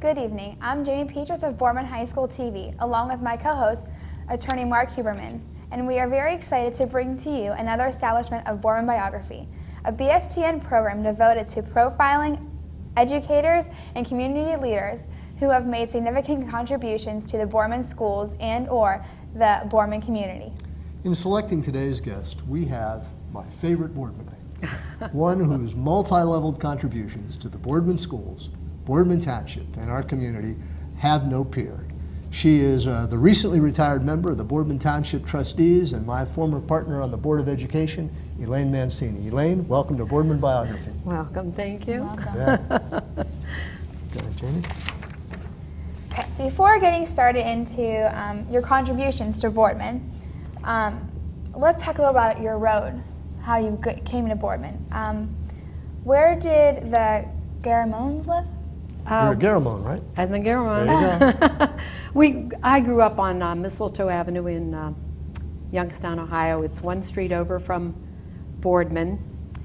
Good evening. I'm Dana Petrus of Boardman High School TV, along with my co-host, attorney Mark Huberman, and we are very excited to bring to you another establishment of Boardman Biography, a BSTN program devoted to profiling educators and community leaders who have made significant contributions to the Boardman schools and/or the Boardman community. In selecting today's guest, we have my favorite Boardmanite, one whose multi-leveled contributions to the Boardman schools, Boardman Township, and our community have no peer. She is the recently retired member of the Boardman Township Trustees and my former partner on the Board of Education, Elaine Mancini. Elaine, welcome to Boardman Biography. Welcome, thank you. Welcome. Yeah. Go ahead, Jamie. Okay, before getting started into your contributions to Boardman, let's talk a little about your road, how you came into Boardman. Where did the Garamones live? You're a Garamone, right? As my Garamone. There you go. I grew up on Mistletoe Avenue in Youngstown, Ohio. It's one street over from Boardman.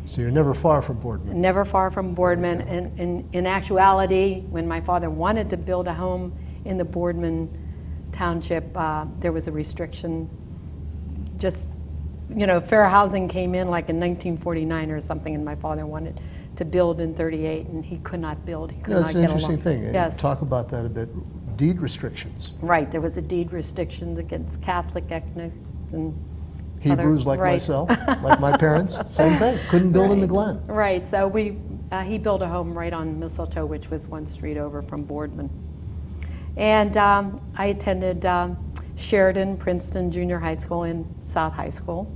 So you're never far from Boardman. Never far from Boardman. And in actuality, when my father wanted to build a home in the Boardman Township, there was a restriction. Just, you know, fair housing came in like in 1949 or something, and my father wanted to build in 38, and he could not build. He could not That's an get interesting along. thing. Yes. Talk about that a bit. Deed restrictions. Right, there was a deed restrictions against Catholic ethnics and Hebrews other, like right. myself, like my parents, same thing. Couldn't build in the Glen. Right, so he built a home right on Mistletoe, which was one street over from Boardman. And I attended Sheridan, Princeton Junior High School, and South High School.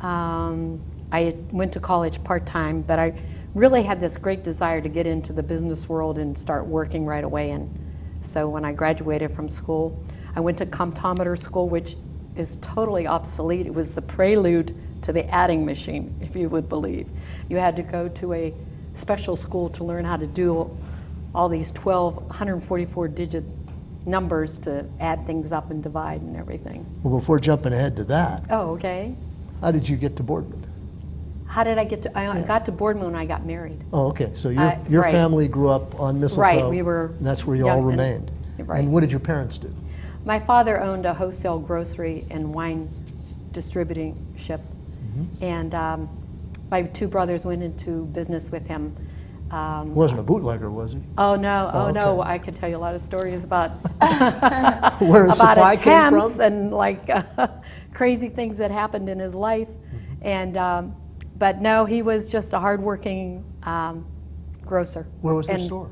I went to college part-time, but I really had this great desire to get into the business world and start working right away. And so when I graduated from school, I went to comptometer school, which is totally obsolete. It was the prelude to the adding machine, if you would believe. You had to go to a special school to learn how to do all these 144-digit numbers to add things up and divide and everything. Well, before jumping ahead to that, Oh, okay. how did you get to Boardman? How did I get to, I got to Boardman when I got married. Oh, okay. So your right. family grew up on Mistletoe. Right, we were and that's where you young all and- remained. right. And what did your parents do? My father owned a wholesale grocery and wine distributing ship, and my two brothers went into business with him. He wasn't a bootlegger, was he? Oh no! Oh, Oh no! okay. I could tell you a lot of stories about Where his about supply came attempts from? and like crazy things that happened in his life, and but no, he was just a hardworking grocer. Where was the And store?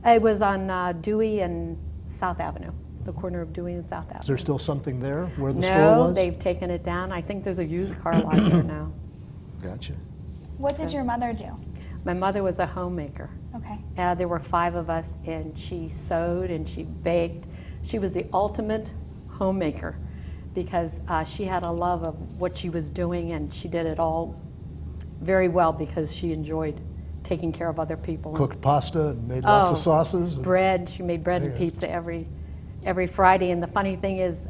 It was on Dewey and South Avenue, the corner of Dewey and South Avenue. Is there still something there where the No, store was? they've taken it down. I think there's a used car lot there now. Gotcha. What did your mother do? My mother was a homemaker. Okay. There were 5 of us, and she sewed and she baked. She was the ultimate homemaker because she had a love of what she was doing, and she did it all very well because she enjoyed taking care of other people. Cooked pasta and made lots of sauces. Bread. She made bread and Yeah. pizza every Friday. And the funny thing is,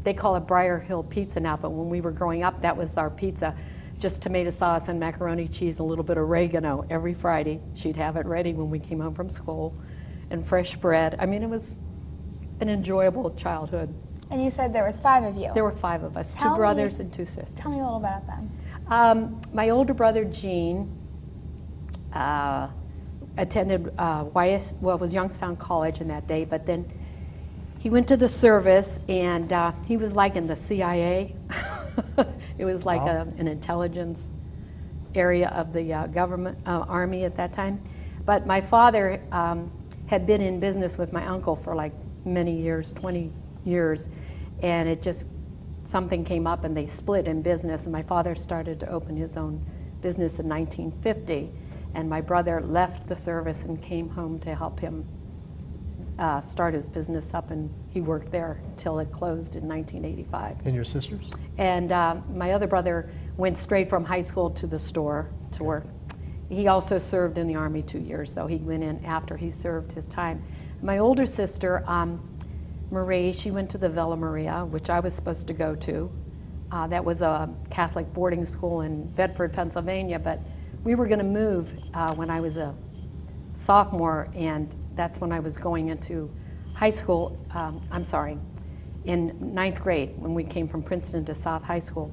they call it Briar Hill Pizza now, but when we were growing up, that was our pizza. Just tomato sauce and macaroni cheese, and a little bit of oregano every Friday. She'd have it ready when we came home from school, and fresh bread. I mean, it was an enjoyable childhood. And you said there was 5 of you. There were 5 of us, Tell 2 me- brothers and 2 sisters. Tell me a little about them. My older brother, Gene, attended was Youngstown College in that day, but then he went to the service, and he was like in the CIA. It was like Wow. an intelligence area of the government, Army at that time. But my father had been in business with my uncle for like many years, 20 years, and it just, something came up and they split in business, and my father started to open his own business in 1950, and my brother left the service and came home to help him start his business up, and he worked there till it closed in 1985. And your sisters? And my other brother went straight from high school to the store to work. He also served in the Army 2 years, though. He went in after he served his time. My older sister, Marie, she went to the Villa Maria, which I was supposed to go to. That was a Catholic boarding school in Bedford, Pennsylvania, but we were going to move when I was a sophomore, and that's when I was going into high school. In 9th grade, when we came from Princeton to South High School,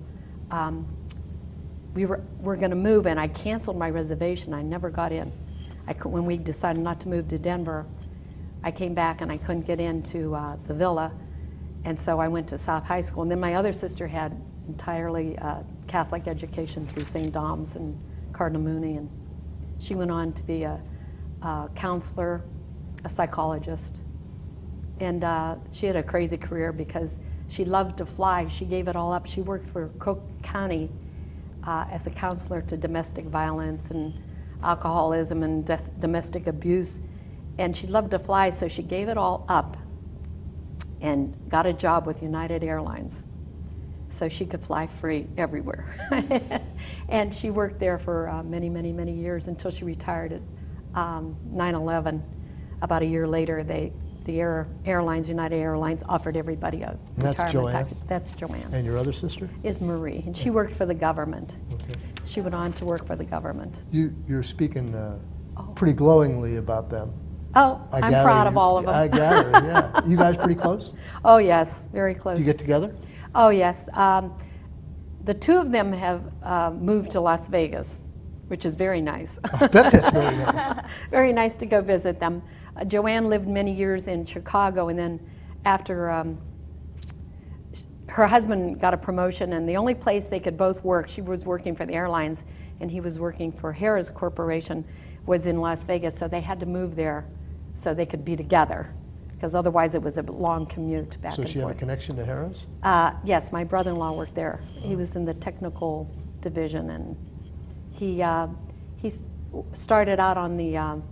we were going to move, and I canceled my reservation. I never got in. When we decided not to move to Denver, I came back and I couldn't get into the villa, and so I went to South High School. And then my other sister had entirely Catholic education through St. Dom's and Cardinal Mooney, and she went on to be a counselor, a psychologist, and she had a crazy career because she loved to fly. She gave it all up. She worked for Cook County as a counselor to domestic violence and alcoholism and domestic abuse, and she loved to fly, so she gave it all up and got a job with United Airlines so she could fly free everywhere. And she worked there for many, many, many years until she retired at 9/11. About a year later, the airlines, United Airlines, offered everybody a retirement package. That's Joanne. And your other sister? Is Marie, and she worked for the government. Okay. She went on to work for the government. You're speaking pretty glowingly about them. Oh, I'm proud of all of them. I gather, yeah. You guys pretty close? Oh, yes, very close. Do you get together? Oh, yes. The two of them have moved to Las Vegas, which is very nice. I bet that's very nice. Very nice to go visit them. Joanne lived many years in Chicago, and then after her husband got a promotion, and the only place they could both work, she was working for the airlines, and he was working for Harrah's Corporation, was in Las Vegas, so they had to move there so they could be together, because otherwise it was a long commute back and forth. So she had a connection to Harrah's? Yes, my brother-in-law worked there. He was in the technical division, and he started out on the,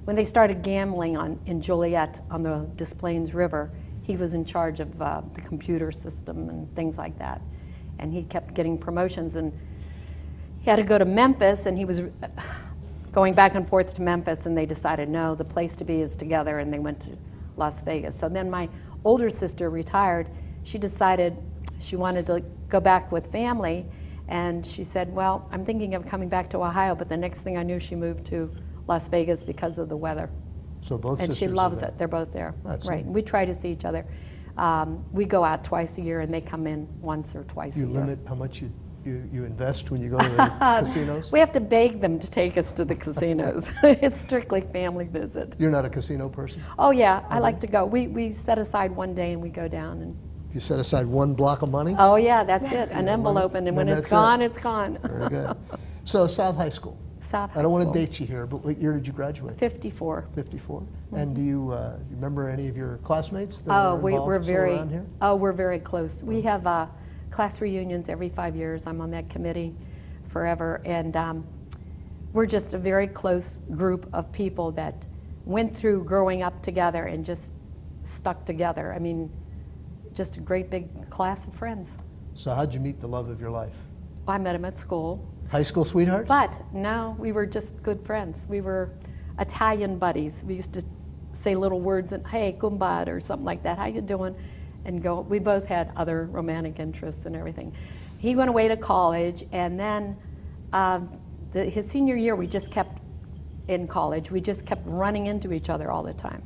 when they started gambling in Joliet on the Des Plaines River, he was in charge of the computer system and things like that. And he kept getting promotions, and he had to go to Memphis, and he was going back and forth to Memphis, and they decided, no, the place to be is together, and they went to Las Vegas. So then my older sister retired. She decided she wanted to go back with family, and she said, well, I'm thinking of coming back to Ohio, but the next thing I knew, she moved to Las Vegas because of the weather. So both and sisters she loves are there. it. They're both there. That's right. neat. We try to see each other. We go out twice a year, and they come in once or twice a year. You limit how much you invest when you go to the casinos? We have to beg them to take us to the casinos. It's strictly family visit. You're not a casino person? Oh, yeah. I like to go. We set aside one day, and we go down. And You set aside one block of money? oh, yeah, that's it. An envelope, and when it's gone, it's gone. Very good. So South High School. South High I don't want to School. date you here, but what year did you graduate? 54. 54. And do you remember any of your classmates that are involved we're still very around here? we're very close. We have class reunions every 5 years. I'm on that committee forever, and we're just a very close group of people that went through growing up together and just stuck together. I mean, just a great big class of friends. So how'd you meet the love of your life? I met him at school. High school sweethearts? But no, we were just good friends. We were Italian buddies. We used to say little words and, hey, kumbad, or something like that. How you doing? And go. We both had other romantic interests and everything. He went away to college, and then his senior year, we just kept in college. We just kept running into each other all the time.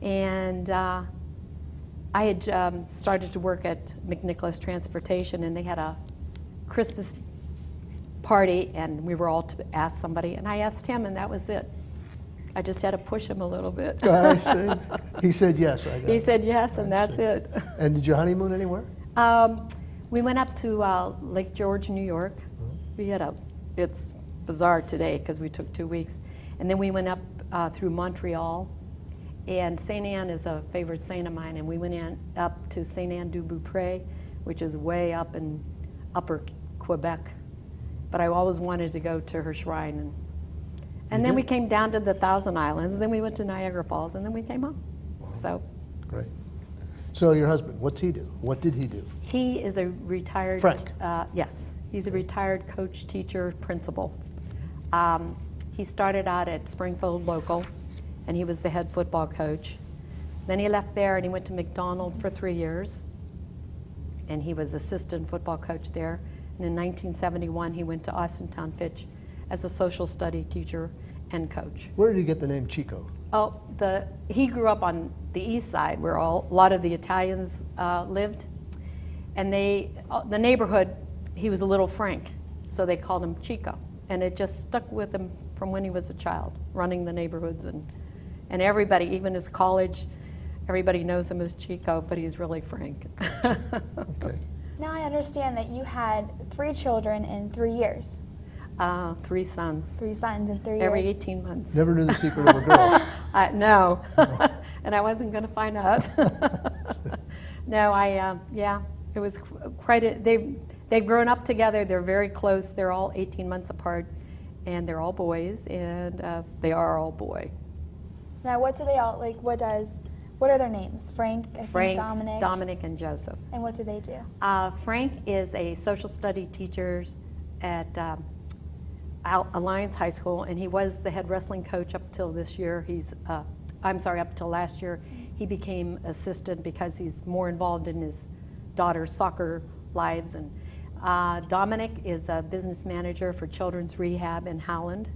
And I had started to work at McNicholas Transportation, and they had a Christmas party, and we were all to ask somebody, and I asked him, and that was it. I just had to push him a little bit. I see. He said yes. He said yes, and that's see. it. And did you honeymoon anywhere? We went up to Lake George, New York. We had it's bizarre today because we took 2 weeks. And then we went up through Montreal, and Saint Anne is a favorite saint of mine, and we went up to Saint Anne du Beaupré, which is way up in upper Quebec. But I always wanted to go to her shrine. And then we came down to the Thousand Islands, and then we went to Niagara Falls, and then we came home. Wow. So Great. So your husband, what's he do? What did he do? he is a retired... Frank. Yes, he's a retired coach, teacher, principal. He started out at Springfield Local, and he was the head football coach. Then he left there, and he went to McDonald for 3 years, and he was assistant football coach there. And in 1971, he went to Austintown Fitch as a social study teacher, and coach. Where did you get the name Chico? Oh, he grew up on the east side where a lot of the Italians lived. And the neighborhood, he was a little Frank, so they called him Chico. And it just stuck with him from when he was a child, running the neighborhoods. And everybody, even his college, everybody knows him as Chico, but he's really Frank. Okay. Now I understand that you had 3 children in 3 years. 3 sons. 3 sons in 3 years. Every 18 months. Never knew the secret of a girl. No, and I wasn't going to find out. No, it was quite they've grown up together. They're very close. They're all 18 months apart, and they're all boys, and they are all boy. Now, what do they all, like, what are their names? Frank, I think Dominic, and Joseph. And what do they do? Frank is a social study teacher at Alliance High School, and he was the head wrestling coach up till this year. Up till last year. He became assistant because he's more involved in his daughter's soccer lives. And Dominic is a business manager for children's rehab in Howland,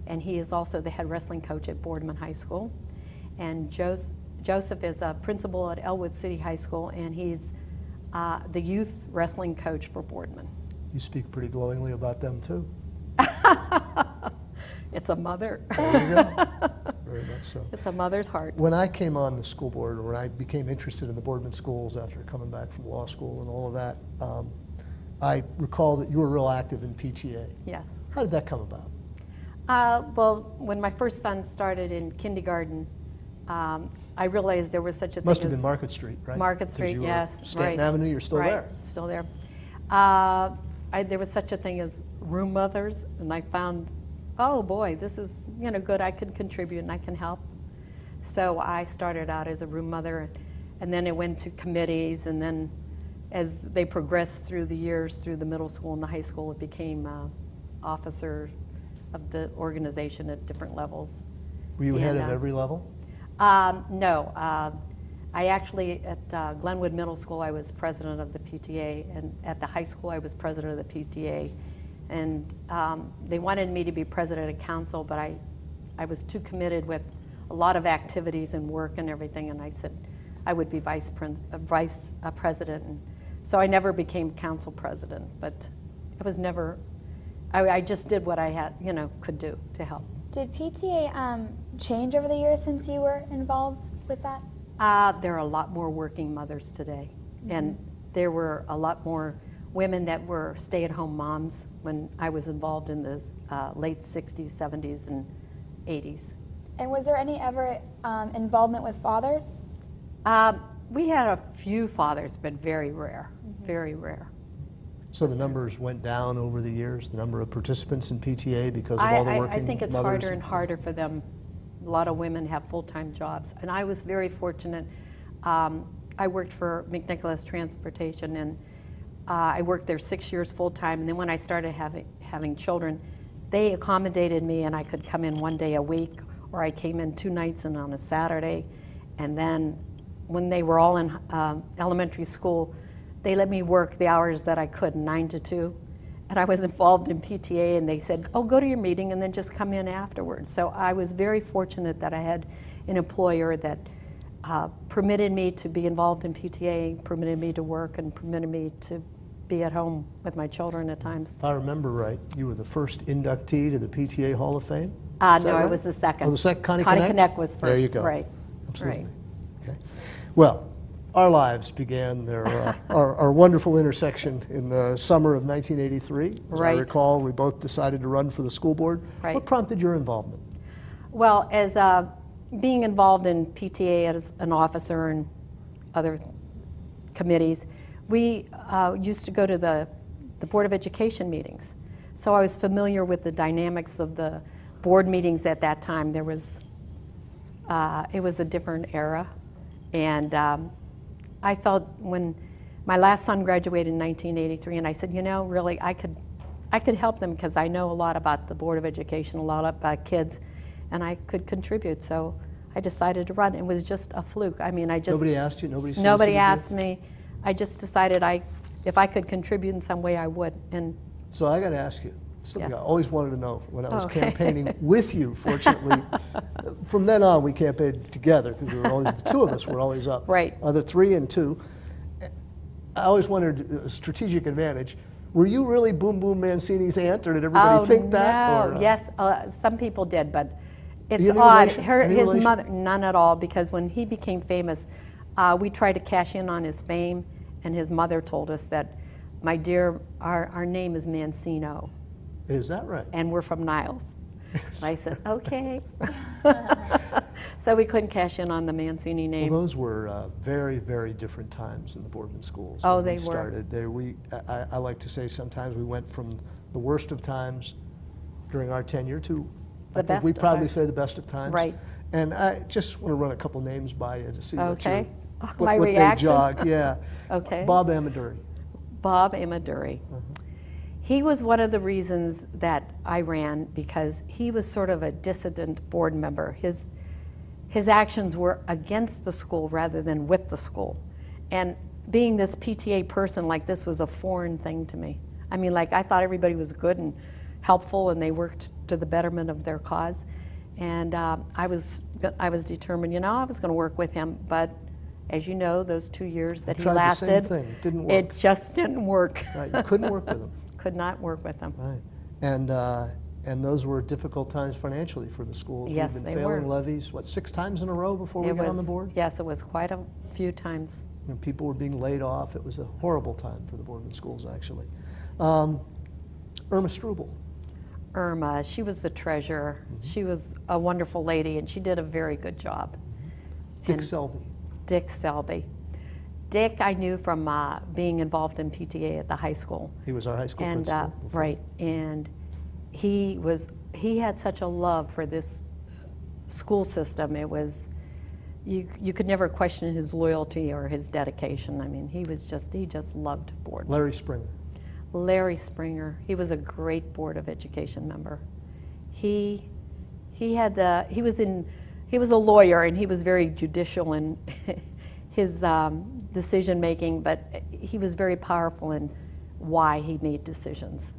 and he is also the head wrestling coach at Boardman High School. And Joseph is a principal at Elwood City High School, and he's the youth wrestling coach for Boardman. You speak pretty glowingly about them, too. It's a mother. There you go. Very much so. It's a mother's heart. When I came on the school board, or when I became interested in the Boardman schools after coming back from law school and all of that, I recall that you were real active in PTA. Yes. How did that come about? Well, when my first son started in kindergarten, I realized there was such a thing Must have as been Market Street, right? Market 'Cause Street, you were yes. Stanton right. Avenue, you're still right, there. Still there. There was such a thing as room mothers, and I found, oh boy, this is good. I can contribute and I can help. So I started out as a room mother, and then it went to committees, and then as they progressed through the years, through the middle school and the high school, it became officer of the organization at different levels. Were you head of every level? No. I actually, at Glenwood Middle School, I was president of the PTA, and at the high school, I was president of the PTA. And they wanted me to be president of council, but I was too committed with a lot of activities and work and everything, and I said I would be vice president. And so I never became council president, but it was never, I just did what I had, could do to help. Did PTA change over the years since you were involved with that? There are a lot more working mothers today, and there were a lot more women that were stay-at-home moms when I was involved in the late 60s, 70s, and 80s. And was there any ever involvement with fathers? We had a few fathers, but very rare, very rare. So the numbers went down over the years, the number of participants in PTA because of all the working mothers? I think it's harder and harder for them. A lot of women have full-time jobs, and I was very fortunate. I worked for McNicholas Transportation, and I worked there 6 years full-time, and then when I started having children, they accommodated me, and I could come in 1 day a week, or I came in 2 nights and on a Saturday. And then when they were all in elementary school, they let me work the hours that I could, 9 to 2. And I was involved in PTA, and they said, oh, go to your meeting and then just come in afterwards. So I was very fortunate that I had an employer that permitted me to be involved in PTA, permitted me to work, and permitted me to be at home with my children at times. If I remember right, you were the first inductee to the PTA Hall of Fame? No, right? I was the second. Oh, the second? Connie Connect was first. There you go. Right. Absolutely. Right. Okay. Well, our lives began their our wonderful intersection in the summer of 1983. As Right. I recall, we both decided to run for the school board. Right. What prompted your involvement? Well, as being involved in PTA as an officer and other committees, we used to go to the Board of Education meetings. So I was familiar with the dynamics of the board meetings at that time. There was, it was a different era. And I felt when my last son graduated in 1983, and I said, really, I could help them because I know a lot about the Board of Education, a lot about kids, and I could contribute. So I decided to run. It was just a fluke. I mean, Nobody asked you? Nobody asked me. I just decided if I could contribute in some way, I would. And so I got to ask you, something Yes. I always wanted to know when I was Okay. campaigning with you. Fortunately, from then on, we campaigned together because we were always, the two of us were always up. Right. Other 3 and 2. I always wondered, a strategic advantage. Were you really Boom Boom Mancini's aunt, or did everybody think that? No. Or, Yes, some people did, but it's Any odd. relation? Any His relation? mother, none at all, because when he became famous, we tried to cash in on his fame, and his mother told us that, my dear, our name is Mancino, Is that right? and we're from Niles. And I said, okay. So we couldn't cash in on the Mancini name. Well, those were very, very different times in the Boardman schools. Oh, when they we were. started. I like to say sometimes we went from the worst of times during our tenure to, The I think best we of proudly times. say, the best of times. Right. And I just want to run a couple names by you to see Okay. what My they reaction? jog. Yeah. Okay. Bob Amaduri. Bob Amaduri. He was one of the reasons that I ran, because he was sort of a dissident board member. His actions were against the school rather than with the school. And being this PTA person, like, this was a foreign thing to me. I mean, like, I thought everybody was good and helpful and they worked to the betterment of their cause. And I was determined, I was going to work with him. But as you know, those 2 years that he Tried the lasted, same thing. It didn't work. it just didn't work. Right. You couldn't work with him. Could not work with him. Right. And those were difficult times financially for the schools. Yes, We've they been failing were. levies, 6 times in a row before we got on the board? Yes, it was quite a few times. And people were being laid off. It was a horrible time for the Boardman schools, actually. Irma Struble. Irma, she was the treasurer. She was a wonderful lady, and she did a very good job. Dick And Selby. Dick Selby. Dick I knew from being involved in PTA at the high school. He was our high school And principal. right, and he had such a love for this school system. It was, you could never question his loyalty or his dedication. I mean, he just loved Boardman. Larry Springer. Larry Springer, he was a great Board of Education member. He was a lawyer, and he was very judicial in his decision making, but he was very powerful in why he made decisions.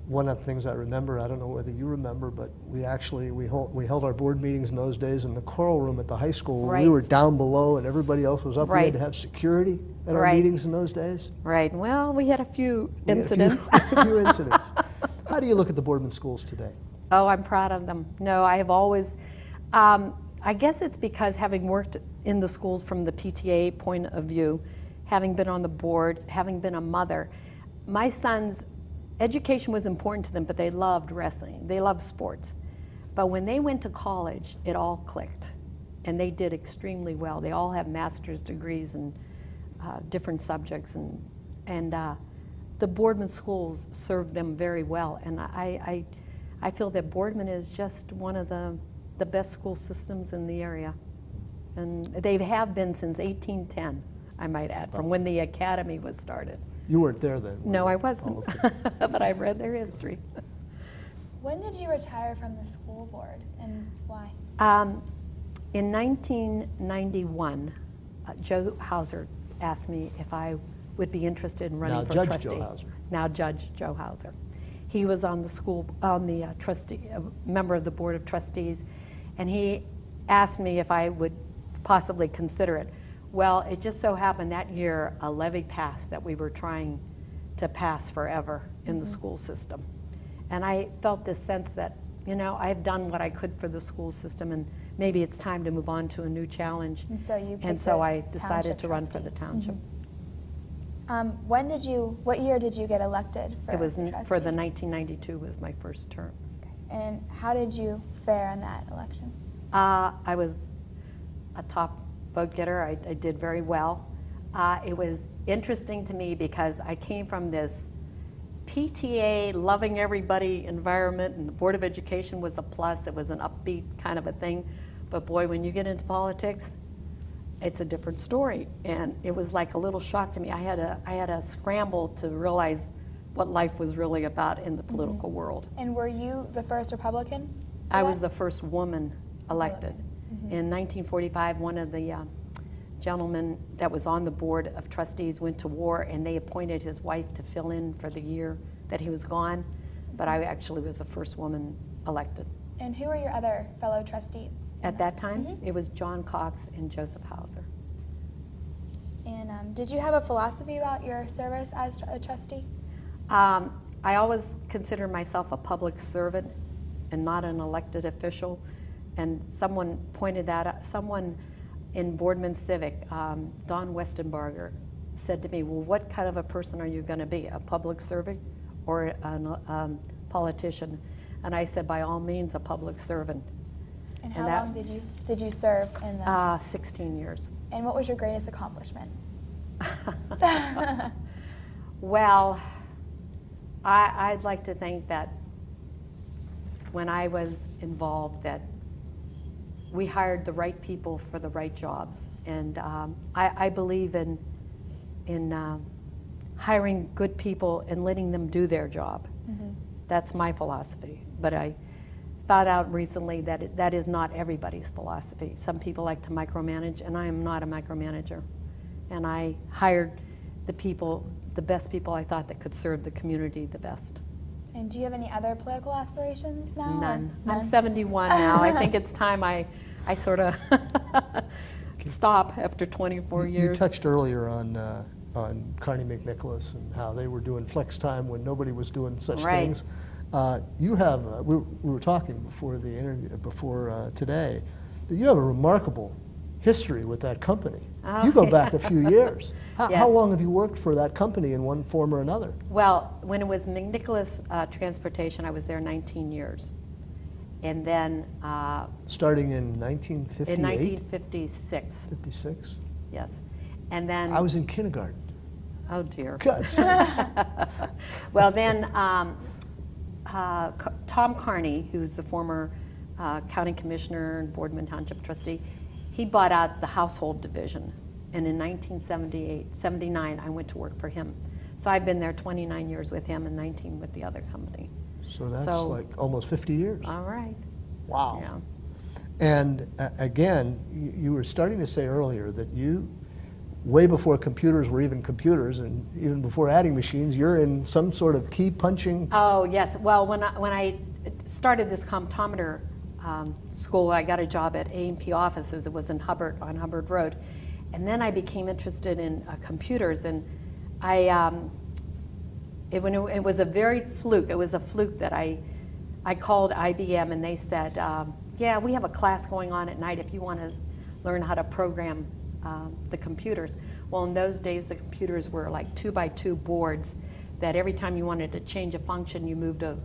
One of the things I remember, I don't know whether you remember, but we held our board meetings in those days in the choral room at the high school. Right. We were down below and everybody else was up. We Right. had to have security at our Right. meetings in those days. Right, well, we had a few We had incidents. a few incidents. How do you look at the Boardman schools today? Oh, I'm proud of them. No, I have always, I guess it's because having worked in the schools from the PTA point of view, having been on the board, having been a mother, my sons, education was important to them, but they loved wrestling. They loved sports. But when they went to college, it all clicked. And they did extremely well. They all have master's degrees in different subjects. And the Boardman schools served them very well. And I feel that Boardman is just one of the best school systems in the area. And they have been since 1810, I might add, from when the academy was started. You weren't there then? were No, you? I wasn't, Oh, okay. but I've read their history. When did you retire from the school board, and why? In 1991, Joe Hauser asked me if I would be interested in running Now for Judge trustee. Joe Hauser. Now Judge Joe Hauser. He was on the trustee, a member of the Board of Trustees, and he asked me if I would possibly consider it. Well, it just so happened that year a levy passed that we were trying to pass forever in the school system. And I felt this sense that, I've done what I could for the school system, and maybe it's time to move on to a new challenge. And so you picked And so the I decided township to run for trustee. the township. What year did you get elected for It was the for the trustee? 1992 was my first term. Okay. And how did you fare in that election? I was a top vote getter. I did very well. It was interesting to me because I came from this PTA loving everybody environment, and the Board of Education was a plus. It was an upbeat kind of a thing. But boy, when you get into politics, it's a different story. And it was like a little shock to me. I had a scramble to realize what life was really about in the political world. And were you the first Republican? for I that? was the first woman elected. In 1945, one of the gentleman that was on the board of trustees went to war, and they appointed his wife to fill in for the year that he was gone, but I actually was the first woman elected. And who are your other fellow trustees? At that time, it was John Cox and Joseph Hauser. And did you have a philosophy about your service as a trustee? I always consider myself a public servant and not an elected official. And someone pointed that out, someone in Boardman Civic, Don Westenbarger, said to me, well, what kind of a person are you going to be, a public servant or a politician? And I said, by all means, a public servant. And how long did you serve in the 16 years. And what was your greatest accomplishment? Well, I'd like to think that when I was involved that we hired the right people for the right jobs. And I believe in hiring good people and letting them do their job. Mm-hmm. That's my philosophy. But I found out recently that that is not everybody's philosophy. Some people like to micromanage, and I am not a micromanager. And I hired the people, the best people I thought that could serve the community the best. And do you have any other political aspirations now? None. I'm 71 now. I think it's time I sort of stop after 24 years. You touched earlier on Carney McNicholas and how they were doing flex time when nobody was doing such things. You have, we were talking before the interview, before today, that you have a remarkable history with that company. Oh, you go back a few years. Yes. How long have you worked for that company in one form or another? Well, when it was McNicholas Transportation, I was there 19 years. And then... starting in 1958? In 1956. 56? Yes. And then... I was in kindergarten. Oh, dear. God sakes. Well, then Tom Carney, who's the former county commissioner and Boardman Township trustee, he bought out the household division. And in 1979, I went to work for him. So I've been there 29 years with him and 19 with the other company. So that's like almost 50 years. All right. Wow. Yeah. And again, you were starting to say earlier that you, way before computers were even computers, and even before adding machines, you're in some sort of key punching. Oh, yes. Well, when I started this comptometer school, I got a job at A&P offices. It was in Hubbard, on Hubbard Road. And then I became interested in computers, and it was a very fluke. It was a fluke that I called IBM, and they said, yeah, we have a class going on at night if you want to learn how to program the computers. Well, in those days, the computers were like 2x2 boards that every time you wanted to change a function, you moved a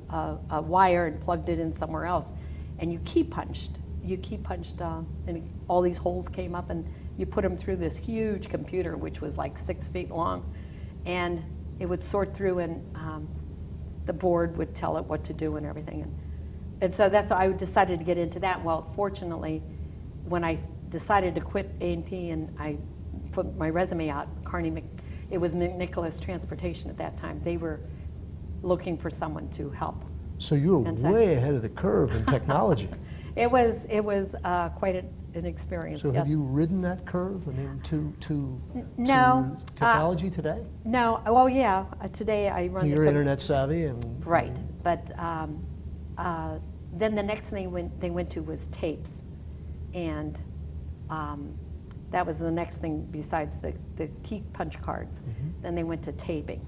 wire and plugged it in somewhere else. And you key punched, and all these holes came up, and you put them through this huge computer, which was like 6 feet long, and it would sort through, and the board would tell it what to do and everything. And so that's why I decided to get into that. Well, fortunately, when I decided to quit A&P and I put my resume out, it was McNicholas Transportation at that time. They were looking for someone to help. So you were way ahead of the curve in technology. It was quite an experience. So yes. have you ridden that curve? I mean, to technology today? No. Well, yeah. Today I run. You're internet savvy and right. But then the next thing they went to was tapes, and that was the next thing besides the key punch cards. Mm-hmm. Then they went to taping,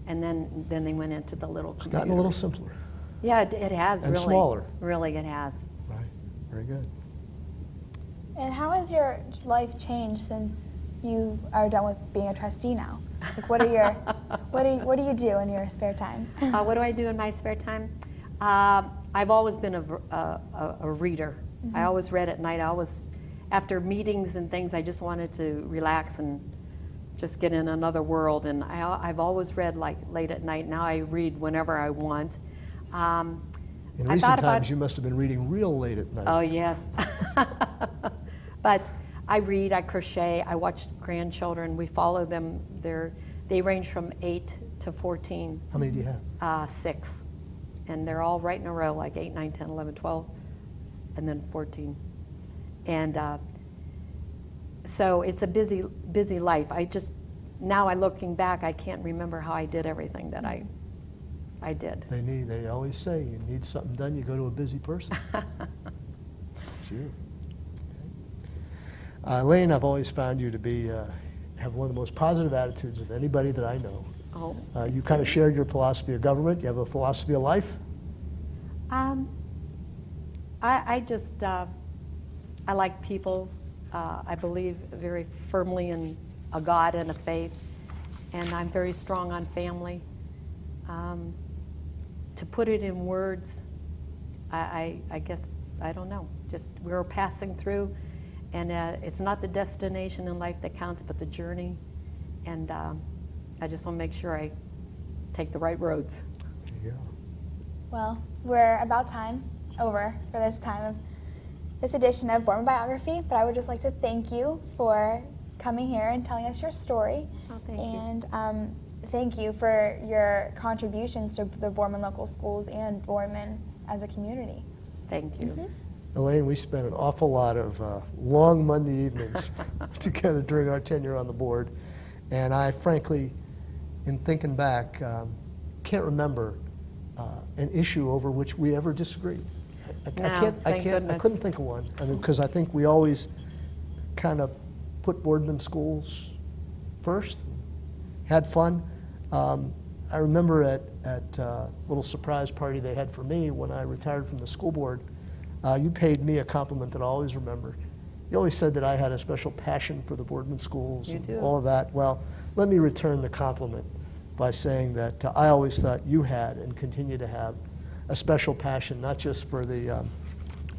and then they went into the little computer. It's gotten a little simpler. Yeah, it has. And really smaller. Really, it has. Right. Very good. And how has your life changed since you are done with being a trustee now? Like, what do you do in your spare time? What do I do in my spare time? I've always been a reader. Mm-hmm. I always read at night. After meetings and things, I just wanted to relax and just get in another world. And I've always read like late at night. Now I read whenever I want. In recent times, you must have been reading real late at night. Oh, yes. But I read, I crochet, I watch grandchildren. We follow them. They range from 8 to 14. How many do you have? 6. And they're all right in a row, like 8, 9, 10, 11, 12, and then 14. And So it's a busy life. Now looking back, I can't remember how I did everything that I did. They always say you need something done, you go to a busy person. Sure. Okay. Elaine, I've always found you to be have one of the most positive attitudes of anybody that I know. Oh. You kind of shared your philosophy of government. You have a philosophy of life? I like people. I believe very firmly in a God and a faith, and I'm very strong on family. To put it in words, I guess, I don't know. Just we're passing through, and it's not the destination in life that counts, but the journey. And I just want to make sure I take the right roads. There you go. Well, we're about over for this edition of Boardman Biography, but I would just like to thank you for coming here and telling us your story. Oh, thank you. And thank you for your contributions to the Boardman local schools and Boardman as a community. Thank you. Mm-hmm. Elaine, we spent an awful lot of long Monday evenings together during our tenure on the board, and I frankly, in thinking back, can't remember an issue over which we ever disagreed. I couldn't think of one. I mean, because I think we always kind of put Boardman schools first, had fun. I remember at a little surprise party they had for me when I retired from the school board, you paid me a compliment that I'll always remember. You always said that I had a special passion for the Boardman schools and all of that. Well, let me return the compliment by saying that I always thought you had and continue to have a special passion, not just for the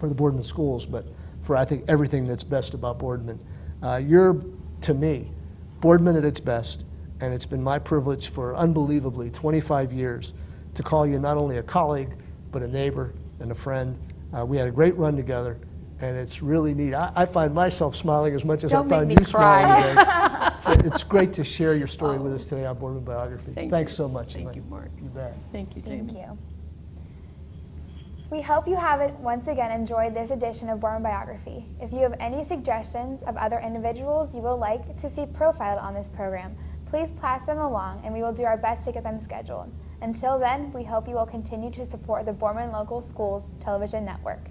Boardman schools, but for, I think, everything that's best about Boardman. You're, to me, Boardman at its best, and it's been my privilege for unbelievably 25 years to call you not only a colleague, but a neighbor and a friend. We had a great run together, and it's really neat. I find myself smiling as much as I found you smiling today. It's great to share your story with us today on Boardman Biography. Thanks so much. Thank you, Mark. You bet. Thank you, Jamie. Thank you. We hope you have once again enjoyed this edition of Boardman Biography. If you have any suggestions of other individuals you will like to see profiled on this program, please pass them along and we will do our best to get them scheduled. Until then, we hope you will continue to support the Boardman Local Schools Television Network.